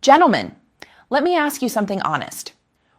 Gentlemen, let me ask you something honest.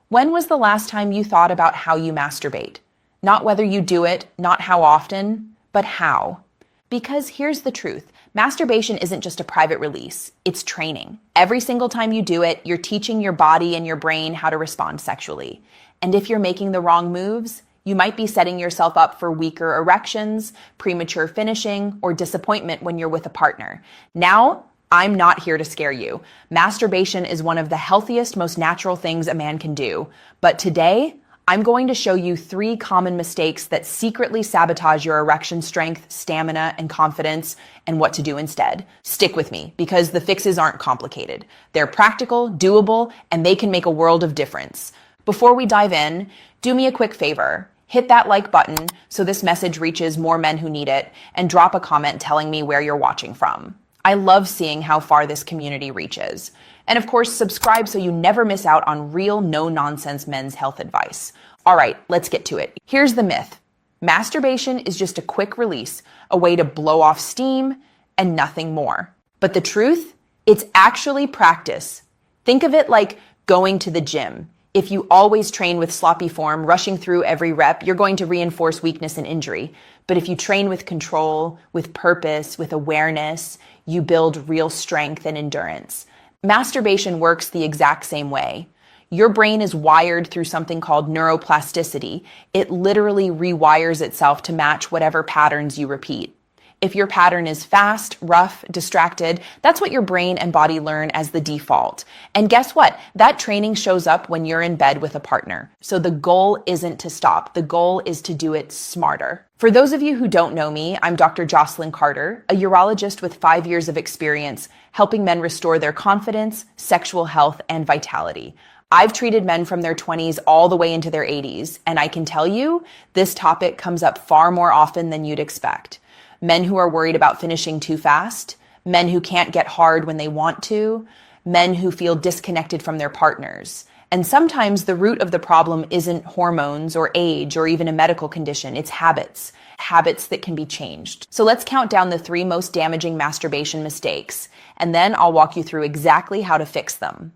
When was the last time you thought about how you masturbate? Not whether you do it, not how often, but how. Because here's the truth. Masturbation isn't just a private release, it's training. Every single time you do it, you're teaching your body and your brain how to respond sexually. And if you're making the wrong moves, you might be setting yourself up for weaker erections, premature finishing, or disappointment when you're with a partner. Now, I'm not here to scare you. Masturbation is one of the healthiest, most natural things a man can do. But today, I'm going to show you 3 common mistakes that secretly sabotage your erection strength, stamina, and confidence, and what to do instead. Stick with me, because the fixes aren't complicated. They're practical, doable, and they can make a world of difference. Before we dive in, do me a quick favor. Hit that like button so this message reaches more men who need it, and drop a comment telling me where you're watching from. I love seeing how far this community reaches. And of course, subscribe so you never miss out on real, no-nonsense men's health advice. All right, let's get to it. Here's the myth. Masturbation is just a quick release, a way to blow off steam, and nothing more. But the truth? It's actually practice. Think of it like going to the gym. If you always train with sloppy form, rushing through every rep, you're going to reinforce weakness and injury. But if you train with control, with purpose, with awareness, you build real strength and endurance. Masturbation works the exact same way. Your brain is wired through something called neuroplasticity. It literally rewires itself to match whatever patterns you repeat. If your pattern is fast, rough, distracted, that's what your brain and body learn as the default. And guess what? That training shows up when you're in bed with a partner. So the goal isn't to stop. The goal is to do it smarter. For those of you who don't know me, I'm Dr. Jocelyn Carter, a urologist with 5 years of experience helping men restore their confidence, sexual health, and vitality. I've treated men from their 20s all the way into their 80s, and I can tell you, this topic comes up far more often than you'd expect. Men who are worried about finishing too fast, men who can't get hard when they want to, men who feel disconnected from their partners. And sometimes the root of the problem isn't hormones or age or even a medical condition, it's habits that can be changed. So let's count down the 3 most damaging masturbation mistakes, and then I'll walk you through exactly how to fix them.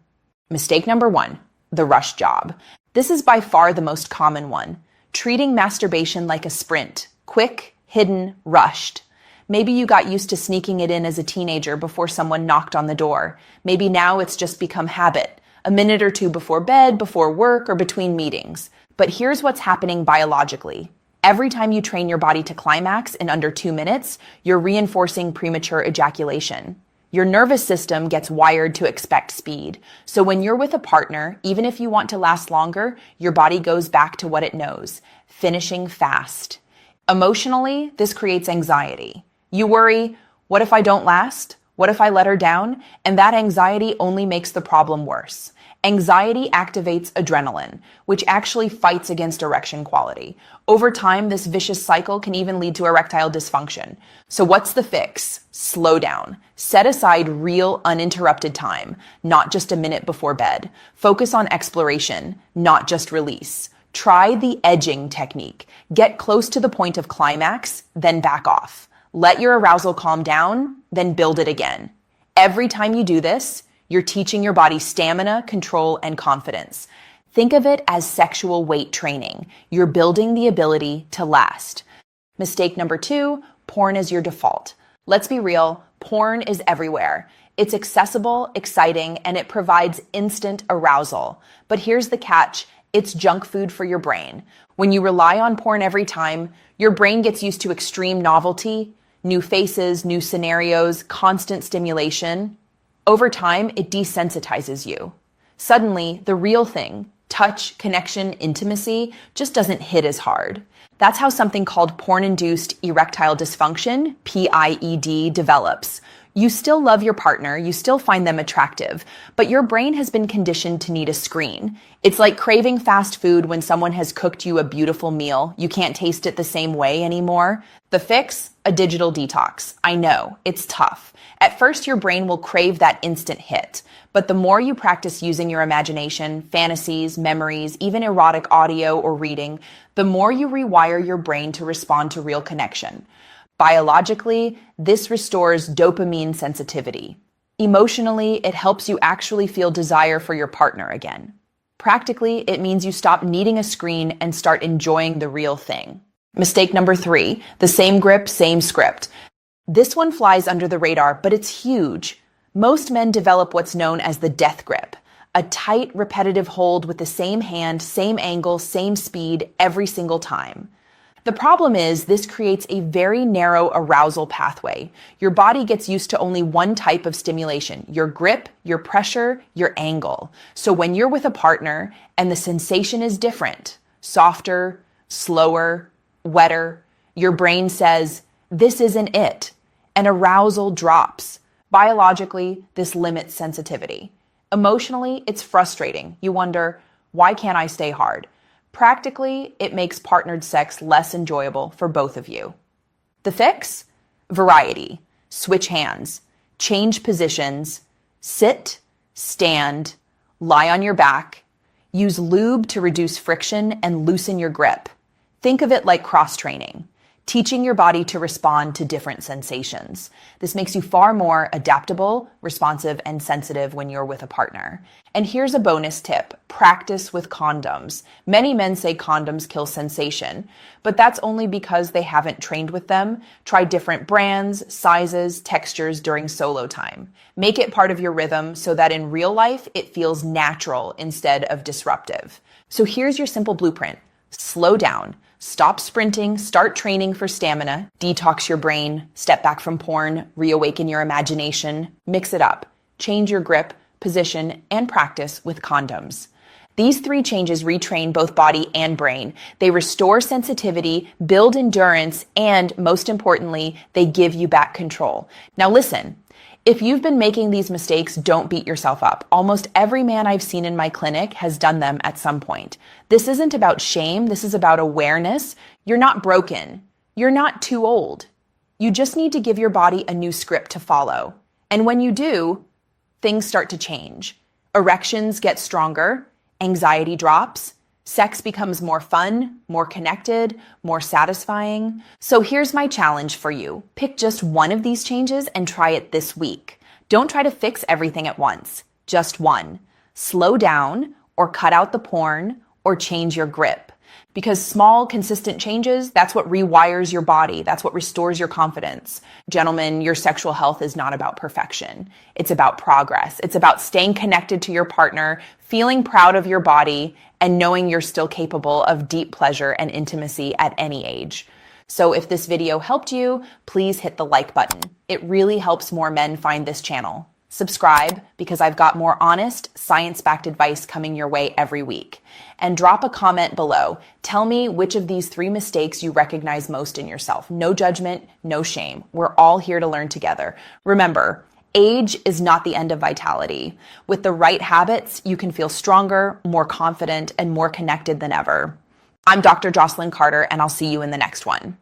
Mistake number 1, the rush job. This is by far the most common one. Treating masturbation like a sprint, quick, hidden, rushed. Maybe you got used to sneaking it in as a teenager before someone knocked on the door. Maybe now it's just become habit, a minute or 2 before bed, before work, or between meetings. But here's what's happening biologically. Every time you train your body to climax in under 2 minutes, you're reinforcing premature ejaculation. Your nervous system gets wired to expect speed. So when you're with a partner, even if you want to last longer, your body goes back to what it knows, finishing fast. Emotionally, this creates anxiety. You worry, what if I don't last? What if I let her down? And that anxiety only makes the problem worse. Anxiety activates adrenaline, which actually fights against erection quality. Over time, this vicious cycle can even lead to erectile dysfunction. So what's the fix? Slow down. Set aside real, uninterrupted time, not just a minute before bed. Focus on exploration, not just release. Try the edging technique. Get close to the point of climax, then back off. Let your arousal calm down, then build it again. Every time you do this, you're teaching your body stamina, control, and confidence. Think of it as sexual weight training. You're building the ability to last. Mistake number 2, porn is your default. Let's be real, porn is everywhere. It's accessible, exciting, and it provides instant arousal. But here's the catch. It's junk food for your brain. When you rely on porn every time, your brain gets used to extreme novelty, new faces, new scenarios, constant stimulation. Over time, it desensitizes you. Suddenly, the real thing, touch, connection, intimacy, just doesn't hit as hard. That's how something called porn-induced erectile dysfunction, PIED, develops. You still love your partner, you still find them attractive, but your brain has been conditioned to need a screen. It's like craving fast food when someone has cooked you a beautiful meal. You can't taste it the same way anymore. The fix? A digital detox. I know, it's tough. At first, your brain will crave that instant hit, but the more you practice using your imagination, fantasies, memories, even erotic audio or reading, the more you rewire your brain to respond to real connection. Biologically, this restores dopamine sensitivity. Emotionally, it helps you actually feel desire for your partner again. Practically, it means you stop needing a screen and start enjoying the real thing. Mistake number 3, the same grip, same script. This one flies under the radar, but it's huge. Most men develop what's known as the death grip, a tight, repetitive hold with the same hand, same angle, same speed every single time. The problem is this creates a very narrow arousal pathway. Your body gets used to only one type of stimulation, your grip, your pressure, your angle. So when you're with a partner and the sensation is different, softer, slower, wetter, your brain says, this isn't it, and arousal drops. Biologically, this limits sensitivity. Emotionally, it's frustrating. You wonder, why can't I stay hard? Practically, it makes partnered sex less enjoyable for both of you. The fix? Variety. Switch hands. Change positions. Sit, stand, lie on your back. Use lube to reduce friction and loosen your grip. Think of it like cross-training, teaching your body to respond to different sensations. This makes you far more adaptable, responsive, and sensitive when you're with a partner. And here's a bonus tip: practice with condoms. Many men say condoms kill sensation, but that's only because they haven't trained with them. Try different brands, sizes, textures during solo time. Make it part of your rhythm so that in real life, it feels natural instead of disruptive. So here's your simple blueprint. Slow down. Stop sprinting, start training for stamina, detox your brain, step back from porn, reawaken your imagination, mix it up, change your grip, position, and practice with condoms. These 3 changes retrain both body and brain. They restore sensitivity, build endurance, and most importantly, they give you back control. Now listen, if you've been making these mistakes, don't beat yourself up. Almost every man I've seen in my clinic has done them at some point. This isn't about shame. This is about awareness. You're not broken. You're not too old. You just need to give your body a new script to follow. And when you do, things start to change. Erections get stronger. Anxiety drops. Sex becomes more fun, more connected, more satisfying. So here's my challenge for you. Pick just one of these changes and try it this week. Don't try to fix everything at once. Just one. Slow down, or cut out the porn, or change your grip. Because small, consistent changes, that's what rewires your body. That's what restores your confidence. Gentlemen, your sexual health is not about perfection. It's about progress. It's about staying connected to your partner, feeling proud of your body, and knowing you're still capable of deep pleasure and intimacy at any age. So if this video helped you, please hit the like button. It really helps more men find this channel. Subscribe, because I've got more honest, science-backed advice coming your way every week. And drop a comment below. Tell me which of these 3 mistakes you recognize most in yourself. No judgment, no shame. We're all here to learn together. Remember, age is not the end of vitality. With the right habits, you can feel stronger, more confident, and more connected than ever. I'm Dr. Jocelyn Carter, and I'll see you in the next one.